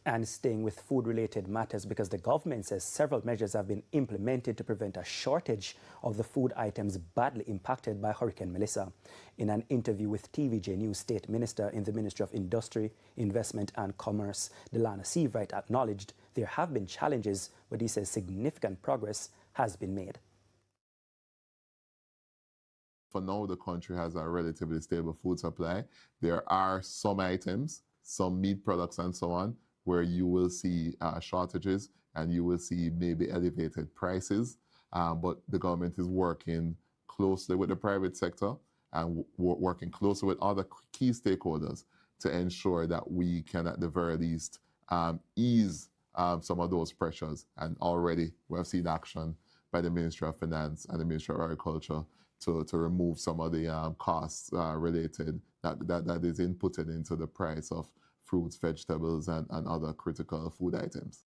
And staying with food-related matters, because the government says several measures have been implemented to prevent a shortage of the food items badly impacted by Hurricane Melissa. In an interview with TVJ News, State Minister in the Ministry of Industry, Investment and Commerce, Delana Seavright, acknowledged there have been challenges, but he says significant progress has been made. For now, the country has a relatively stable food supply. There are some items, some meat products and so on, where you will see shortages and you will see maybe elevated prices. But the government is working closely with the private sector and working closely with other key stakeholders to ensure that we can, at the very least, ease some of those pressures. And already we have seen action by the Ministry of Finance and the Ministry of Agriculture to remove some of the costs related that is inputted into the price of fruits, vegetables, and other critical food items.